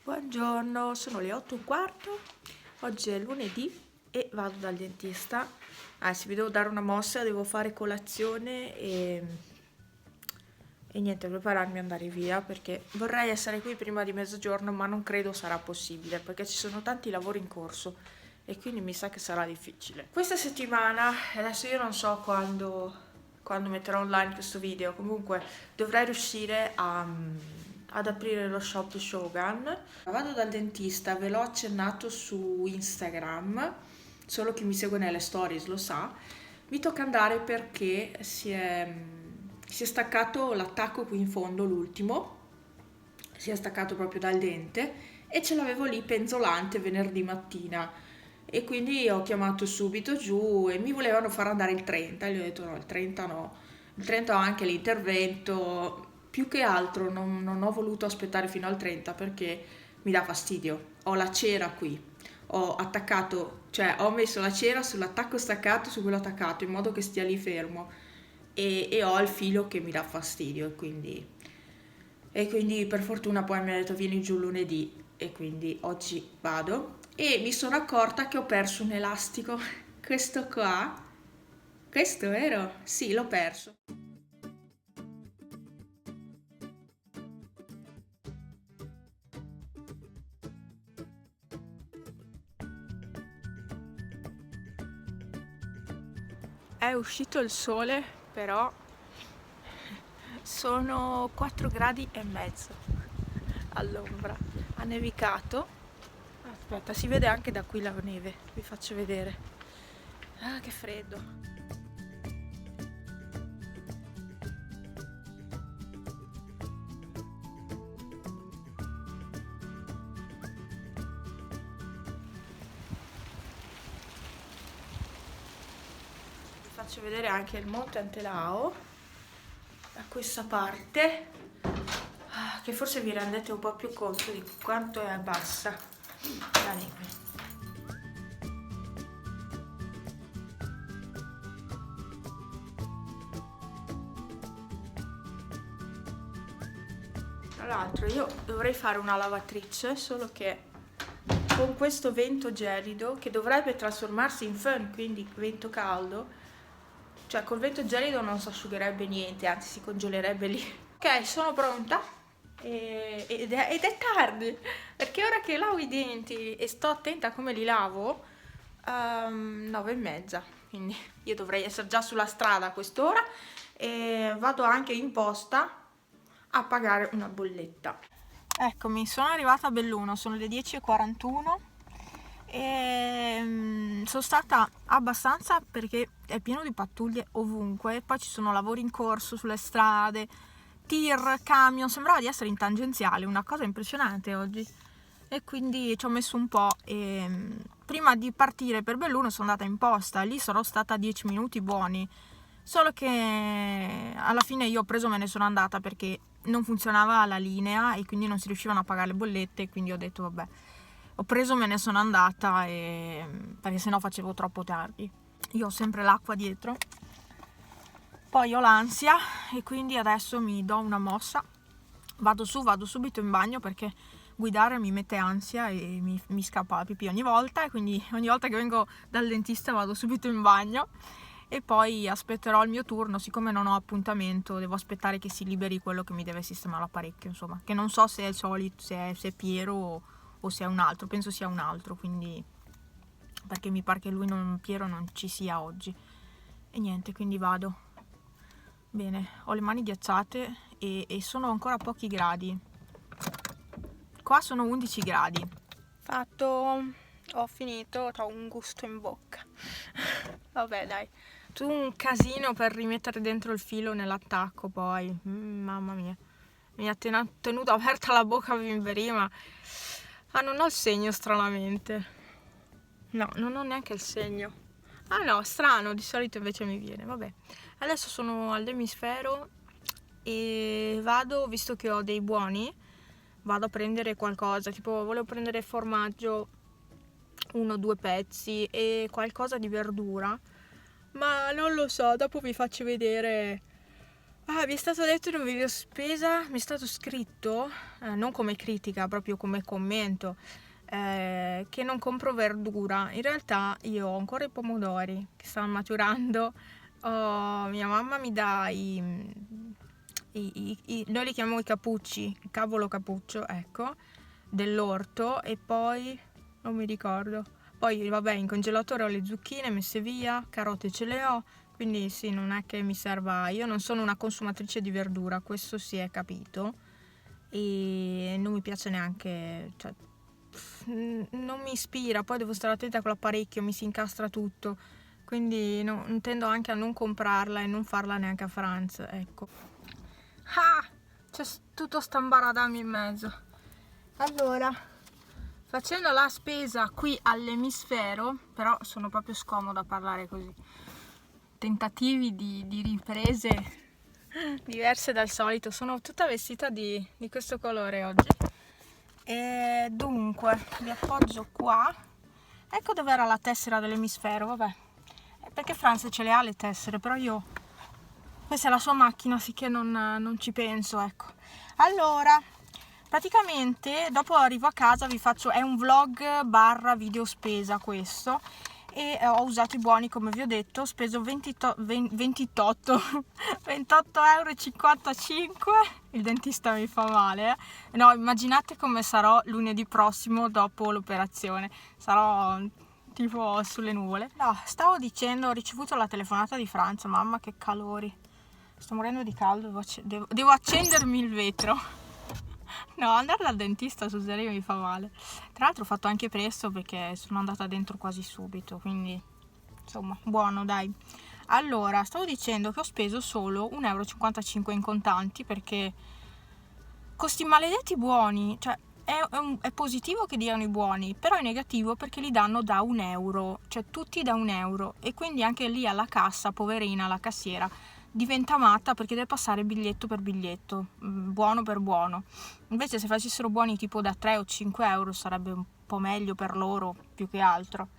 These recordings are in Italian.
Buongiorno, sono le 8:15, oggi è lunedì e vado dal dentista. Anzi, vi devo dare una mossa, devo fare colazione e niente, prepararmi ad andare via perché vorrei essere qui prima di mezzogiorno, ma non credo sarà possibile perché ci sono tanti lavori in corso e quindi mi sa che sarà difficile. Questa settimana, adesso io non so quando metterò online questo video, comunque dovrei riuscire ad aprire lo shop Shogun. Vado dal dentista, ve l'ho accennato su Instagram, solo chi mi segue nelle stories lo sa. Mi tocca andare perché si è staccato l'attacco qui in fondo, l'ultimo, si è staccato proprio dal dente e ce l'avevo lì penzolante venerdì mattina e quindi ho chiamato subito giù e mi volevano far andare il 30 e gli ho detto no, il 30 no, il 30 ho anche l'intervento, più che altro non ho voluto aspettare fino al 30 perché mi dà fastidio, ho la cera qui, ho attaccato, cioè ho messo la cera sull'attacco staccato, su quello attaccato in modo che stia lì fermo e ho il filo che mi dà fastidio e quindi per fortuna poi mi ha detto vieni giù lunedì e quindi oggi vado e mi sono accorta che ho perso un elastico, questo qua, questo vero? Sì, l'ho perso. È uscito il sole, però sono 4 gradi e mezzo all'ombra. Ha nevicato. Aspetta, si vede anche da qui la neve, vi faccio vedere. Ah, che freddo. Vi faccio vedere anche il Monte Antelao da questa parte, che forse vi rendete un po' più conto di quanto è bassa la neve. Tra l'altro io dovrei fare una lavatrice, solo che con questo vento gelido che dovrebbe trasformarsi in föhn, quindi vento caldo, cioè col vento gelido non si asciugherebbe niente, anzi si congelerebbe lì. Ok, sono pronta ed è tardi, perché ora che lavo i denti e sto attenta a come li lavo, 9:30, quindi io dovrei essere già sulla strada a quest'ora e vado anche in posta a pagare una bolletta. Eccomi, sono arrivata a Belluno, sono le 10:41 e sono stata abbastanza perché è pieno di pattuglie ovunque, poi ci sono lavori in corso sulle strade, tir, camion, sembrava di essere in tangenziale, una cosa impressionante oggi e quindi ci ho messo un po' e prima di partire per Belluno sono andata in posta, lì sarò stata 10 minuti buoni, solo che alla fine io ho preso e me ne sono andata perché non funzionava la linea e quindi non si riuscivano a pagare le bollette, quindi ho detto vabbè, ho preso, me ne sono andata perché sennò facevo troppo tardi. Io ho sempre l'acqua dietro, poi ho l'ansia e quindi adesso mi do una mossa, vado subito in bagno perché guidare mi mette ansia e mi scappa la pipì ogni volta e quindi ogni volta che vengo dal dentista vado subito in bagno e poi aspetterò il mio turno, siccome non ho appuntamento devo aspettare che si liberi quello che mi deve sistemare l'apparecchio, insomma, che non so se è il solito, se è Piero o se è un altro, penso sia un altro, quindi perché mi pare che Piero non ci sia oggi e niente, quindi vado. Bene, ho le mani ghiacciate e sono ancora pochi gradi, qua sono 11 gradi. Fatto, ho finito, ho un gusto in bocca. Vabbè dai, tu un casino per rimettere dentro il filo nell'attacco poi, mamma mia, mi ha tenuto aperta la bocca fin prima. Ah, non ho il segno stranamente, no, non ho neanche il segno. Ah no, strano, di solito invece mi viene, vabbè. Adesso sono all'emisfero e vado, visto che ho dei buoni, vado a prendere qualcosa, tipo volevo prendere formaggio, 1 o 2 pezzi e qualcosa di verdura, ma non lo so, dopo vi faccio vedere Mi è stato detto in un video spesa, mi è stato scritto, non come critica, proprio come commento, che non compro verdura. In realtà io ho ancora i pomodori che stanno maturando. Mia mamma mi dà noi li chiamiamo i cappucci, il cavolo cappuccio, ecco, dell'orto, e poi non mi ricordo. Poi vabbè, in congelatore ho le zucchine messe via, carote ce le ho, quindi sì, non è che mi serva. Io non sono una consumatrice di verdura, questo si è capito, e non mi piace neanche, cioè, non mi ispira. Poi devo stare attenta con l'apparecchio, mi si incastra tutto, quindi tendo anche a non comprarla e non farla neanche a Franz, ecco. C'è tutto stambaradame in mezzo. Allora, facendo la spesa qui all'emisfero, però sono proprio scomoda a parlare così, tentativi di riprese diverse dal solito. Sono tutta vestita di questo colore oggi, e dunque vi appoggio qua. Ecco dove era la tessera dell'emisfero, vabbè, perché Franz ce le ha le tessere, però io, questa è la sua macchina, sicché non ci penso, ecco. Allora, praticamente dopo arrivo a casa, vi faccio, è un vlog barra video spesa questo, e ho usato i buoni come vi ho detto. Ho speso 28,55 euro. Il dentista mi fa male, eh. No, immaginate come sarò lunedì prossimo dopo l'operazione, sarò tipo sulle nuvole. No, stavo dicendo, ho ricevuto la telefonata di Franz. Mamma che calori, sto morendo di caldo, devo accendermi il vetro. No, andare dal dentista sul serio mi fa male. Tra l'altro ho fatto anche presto perché sono andata dentro quasi subito, quindi insomma, buono, dai. Allora, stavo dicendo che ho speso solo 1,55 euro in contanti, perché con sti maledetti buoni, cioè è positivo che diano i buoni, però è negativo perché li danno da 1 euro, cioè tutti da 1 euro, e quindi anche lì alla cassa, poverina, la cassiera diventa matta perché deve passare biglietto per biglietto, buono per buono. Invece se facessero buoni tipo da 3 o 5 euro sarebbe un po' meglio per loro, più che altro.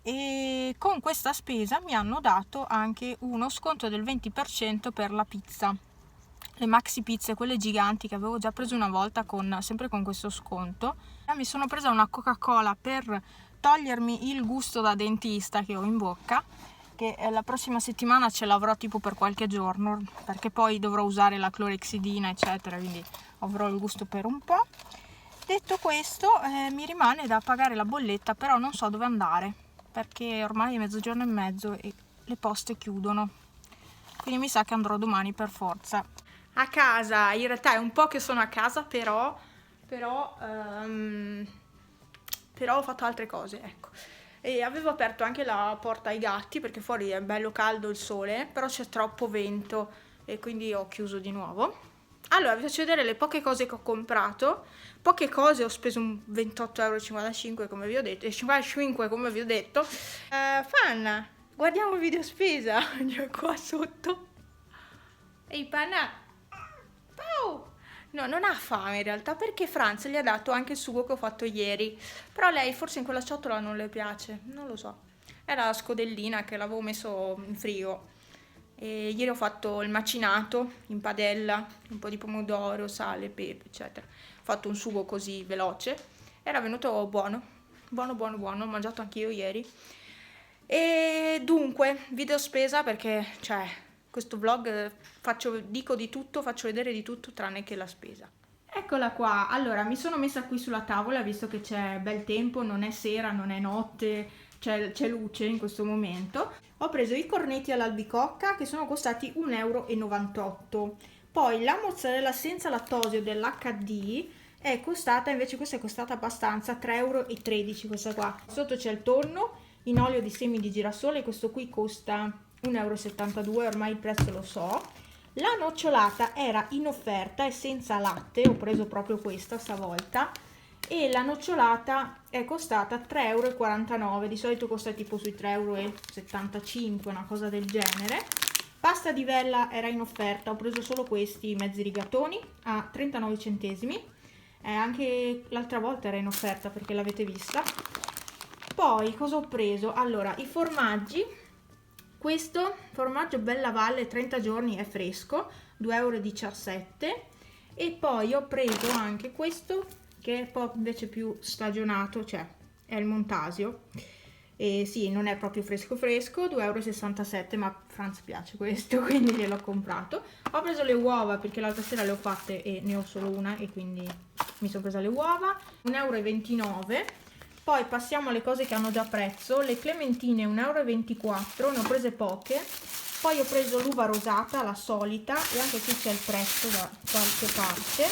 E con questa spesa mi hanno dato anche uno sconto del 20% per la pizza, le maxi pizze, quelle giganti che avevo già preso una volta sempre con questo sconto. Mi sono presa una Coca-Cola per togliermi il gusto da dentista che ho in bocca, che la prossima settimana ce l'avrò tipo per qualche giorno, perché poi dovrò usare la clorexidina eccetera, quindi avrò il gusto per un po'. Detto questo, mi rimane da pagare la bolletta, però non so dove andare perché ormai è mezzogiorno e mezzo e le poste chiudono, quindi mi sa che andrò domani per forza a casa. In realtà è un po' che sono a casa, però ho fatto altre cose, ecco. E avevo aperto anche la porta ai gatti perché fuori è bello caldo il sole, però c'è troppo vento e quindi ho chiuso di nuovo. Allora vi faccio vedere le poche cose che ho comprato. Poche cose, ho speso un 28,55 euro come vi ho detto, e 55 come vi ho detto. Fan, guardiamo il video spesa qua sotto. Ehi Panna, Pau! No, non ha fame in realtà, perché Franz gli ha dato anche il sugo che ho fatto ieri, però lei forse in quella ciotola non le piace, non lo so. Era la scodellina che l'avevo messo in frigo. E ieri ho fatto il macinato in padella, un po' di pomodoro, sale, pepe, eccetera. Ho fatto un sugo così veloce, era venuto buono, buono, buono, buono, ho mangiato anch'io ieri. E dunque, video spesa perché, cioè, questo vlog dico di tutto, faccio vedere di tutto tranne che la spesa. Eccola qua. Allora, mi sono messa qui sulla tavola visto che c'è bel tempo, non è sera, non è notte, c'è luce in questo momento. Ho preso i cornetti all'albicocca che sono costati 1,98 euro. Poi la mozzarella senza lattosio dell'HD è costata, invece questa è costata abbastanza, 3,13 euro questa qua. Sotto c'è il tonno in olio di semi di girasole, questo qui costa 1,72 euro, ormai il prezzo lo so. La nocciolata era in offerta e senza latte, ho preso proprio questa stavolta, e la nocciolata è costata 3,49 euro, di solito costa tipo sui 3,75 euro, una cosa del genere. Pasta di vella era in offerta, ho preso solo questi mezzi rigatoni a 39 centesimi, anche l'altra volta era in offerta perché l'avete vista. Poi cosa ho preso? Allora, i formaggi. Questo formaggio Bella Valle 30 giorni è fresco, 2,17 euro. E poi ho preso anche questo che è un po' invece più stagionato, cioè è il Montasio, e sì, non è proprio fresco fresco, 2,67 euro, ma a Franz piace questo, quindi gliel'ho comprato. Ho preso le uova perché l'altra sera le ho fatte e ne ho solo una e quindi mi sono presa le uova, 1,29 euro. Poi passiamo alle cose che hanno già prezzo. Le clementine 1,24 euro, ne ho prese poche. Poi ho preso l'uva rosata, la solita, e anche qui c'è il prezzo da qualche parte.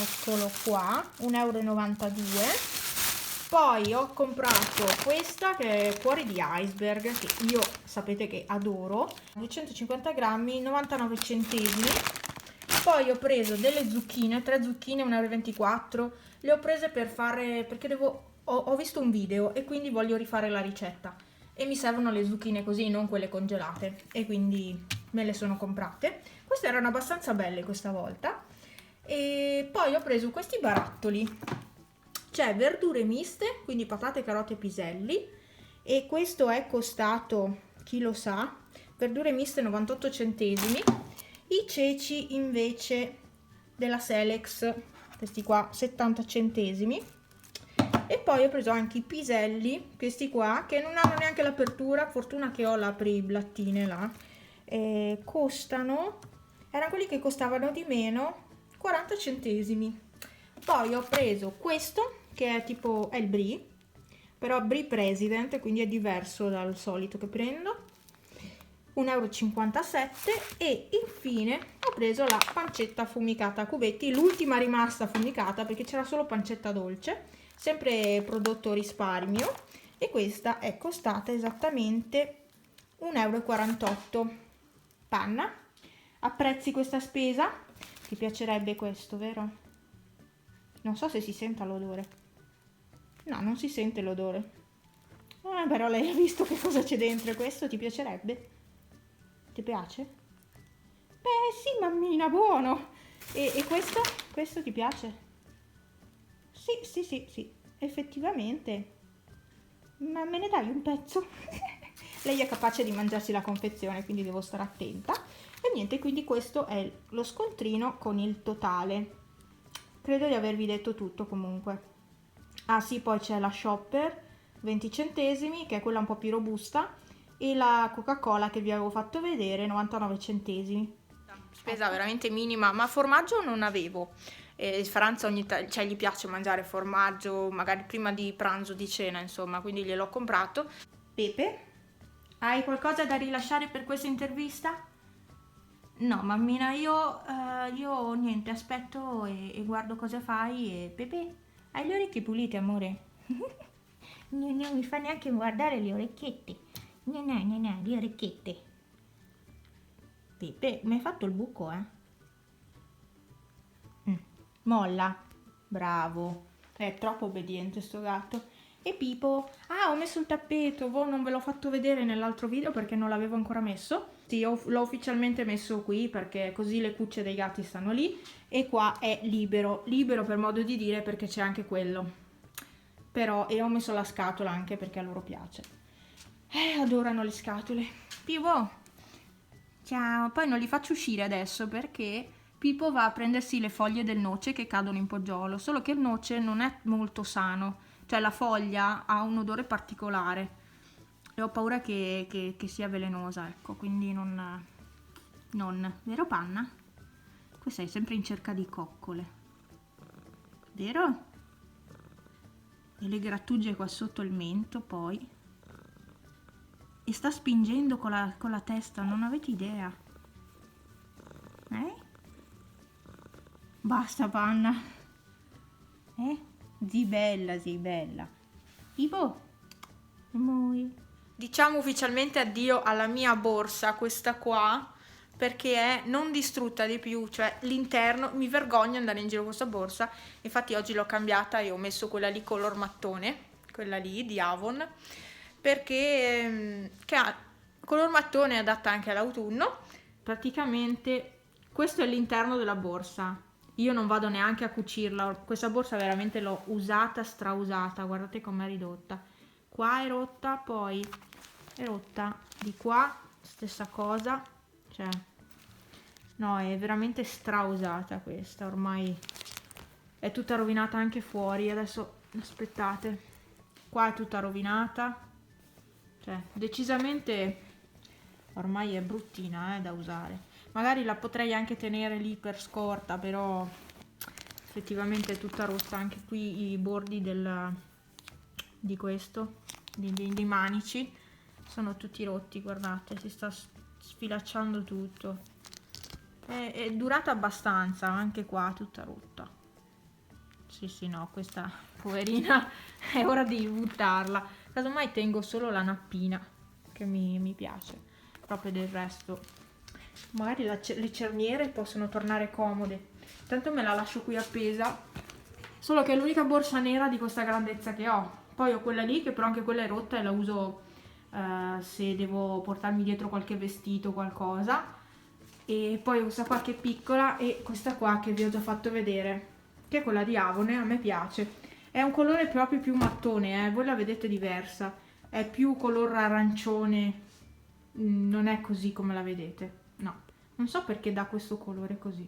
Eccolo qua, 1,92 euro. Poi ho comprato questa che è cuore di iceberg, che io sapete che adoro, 250 grammi, 99 centesimi. Poi ho preso delle zucchine, 3 zucchine, 1,24 euro. Le ho prese per fare, perché ho visto un video e quindi voglio rifare la ricetta. E mi servono le zucchine così, non quelle congelate. E quindi me le sono comprate. Queste erano abbastanza belle questa volta. E poi ho preso questi barattoli. C'è verdure miste, quindi patate, carote e piselli. E questo è costato, chi lo sa, verdure miste 98 centesimi. I ceci invece della Selex, questi qua 70 centesimi. E poi ho preso anche i piselli, questi qua, che non hanno neanche l'apertura, fortuna che ho l'apri-blattine là. Costano, erano quelli che costavano di meno, 40 centesimi. Poi ho preso questo, che è tipo, è il Brie, però Brie President, quindi è diverso dal solito che prendo. 1,57 euro. E infine ho preso la pancetta affumicata a cubetti, l'ultima rimasta affumicata perché c'era solo pancetta dolce, sempre prodotto risparmio, e questa è costata esattamente 1,48 euro. Panna, apprezzi questa spesa? Ti piacerebbe questo, vero? Non so se si senta l'odore. No, non si sente l'odore. Però lei ha visto che cosa c'è dentro. Questo ti piacerebbe? Ti piace? Beh sì, mammina, buono. E questo? Questo ti piace? Sì, effettivamente. Ma me ne dai un pezzo? Lei è capace di mangiarsi la confezione, quindi devo stare attenta. E niente, quindi questo è lo scontrino con il totale. Credo di avervi detto tutto comunque. Ah sì, poi c'è la Shopper, 20 centesimi, che è quella un po' più robusta, e la Coca-Cola che vi avevo fatto vedere, 99 centesimi. Spesa veramente minima, ma formaggio non avevo. Franza cioè, gli piace mangiare formaggio, magari prima di pranzo, di cena, insomma, quindi gliel'ho comprato. Pepe, hai qualcosa da rilasciare per questa intervista? No, mammina, io niente, aspetto e guardo cosa fai. E Pepe, hai le orecchie pulite, amore? Non mi fa neanche guardare le orecchiette. No, le orecchiette. Pepe, mi hai fatto il buco, eh? Molla. Bravo. È troppo obbediente sto gatto. E Pipo? Ah, ho messo il tappeto. Non ve l'ho fatto vedere nell'altro video perché non l'avevo ancora messo. Sì, l'ho ufficialmente messo qui perché così le cucce dei gatti stanno lì. E qua è libero. Libero per modo di dire perché c'è anche quello. Però, e ho messo la scatola anche perché a loro piace. Adorano le scatole. Pipo, ciao. Poi non li faccio uscire adesso perché Pipo va a prendersi le foglie del noce che cadono in poggiolo. Solo che il noce non è molto sano, cioè la foglia ha un odore particolare e ho paura che sia velenosa, ecco, quindi non. Vero, Panna? Tu sei sempre in cerca di coccole, vero? E le grattugie qua sotto il mento, poi. E sta spingendo con la testa, non avete idea. Basta, Panna. Zibella. Ivo, diciamo ufficialmente addio alla mia borsa, questa qua, perché è non distrutta di più, cioè l'interno, mi vergogno andare in giro con questa borsa. Infatti oggi l'ho cambiata e ho messo quella lì color mattone, quella lì di Avon, perché che ha color mattone, è adatta anche all'autunno. Praticamente questo è l'interno della borsa. Io non vado neanche a cucirla, questa borsa veramente l'ho usata, strausata, guardate com'è ridotta. Qua è rotta, poi è rotta di qua, stessa cosa, cioè No, è veramente strausata questa, ormai è tutta rovinata anche fuori. Adesso aspettate, qua è tutta rovinata, cioè decisamente ormai è bruttina da usare. Magari la potrei anche tenere lì per scorta, però effettivamente è tutta rotta. Anche qui i bordi di questo, dei manici, sono tutti rotti, guardate, si sta sfilacciando tutto. È durata abbastanza, anche qua tutta rotta. Sì, no, questa poverina è ora di buttarla. Casomai tengo solo la nappina, che mi piace. Proprio del resto, magari le cerniere possono tornare comode. Tanto me la lascio qui appesa. Solo che è l'unica borsa nera di questa grandezza che ho. Poi ho quella lì, che però anche quella è rotta e la uso se devo portarmi dietro qualche vestito o qualcosa. E poi questa qua che è piccola, e questa qua che vi ho già fatto vedere, che è quella di Avone. A me piace, è un colore proprio più mattone, voi la vedete diversa, è più color arancione, non è così come la vedete, no, non so perché dà questo colore così.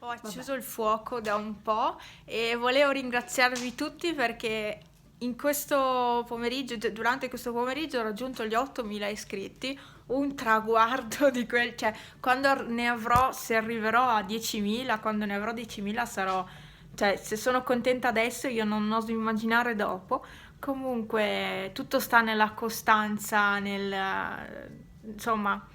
Ho acceso il fuoco da un po' e volevo ringraziarvi tutti perché in questo pomeriggio, durante questo pomeriggio ho raggiunto gli 8.000 iscritti, un traguardo di quel, cioè quando ne avrò, se arriverò a 10.000, quando ne avrò 10.000 sarò, cioè se sono contenta adesso io non oso immaginare dopo. Comunque tutto sta nella costanza, insomma,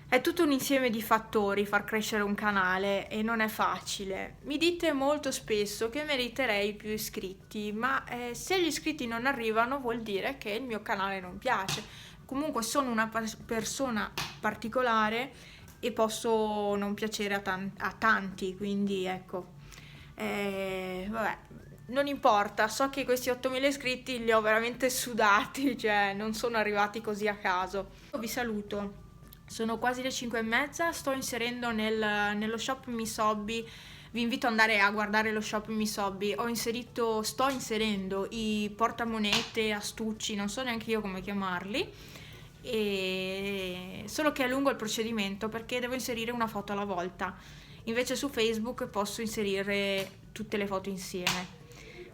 è tutto un insieme di fattori far crescere un canale e non è facile. Mi dite molto spesso che meriterei più iscritti, ma se gli iscritti non arrivano vuol dire che il mio canale non piace. Comunque sono una persona particolare e posso non piacere a tanti, quindi ecco. Vabbè, non importa, so che questi 8.000 iscritti li ho veramente sudati, cioè non sono arrivati così a caso. Vi saluto. Sono quasi le 5:30, sto inserendo nello shop Misobi, vi invito ad andare a guardare lo shop Misobi, sto inserendo i portamonete, astucci, non so neanche io come chiamarli, solo che è lungo il procedimento perché devo inserire una foto alla volta, invece su Facebook posso inserire tutte le foto insieme.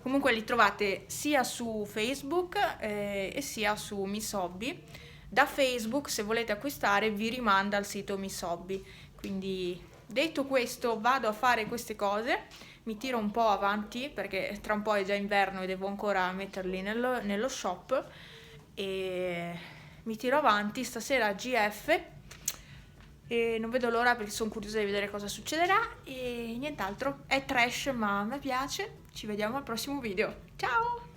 Comunque li trovate sia su Facebook e sia su Misobi. Da Facebook, se volete acquistare, vi rimanda al sito Misobi. Quindi, detto questo, vado a fare queste cose, mi tiro un po' avanti perché tra un po' è già inverno e devo ancora metterli nello shop, e mi tiro avanti stasera GF e non vedo l'ora perché sono curiosa di vedere cosa succederà. E nient'altro, è trash ma a me piace. Ci vediamo al prossimo video, ciao!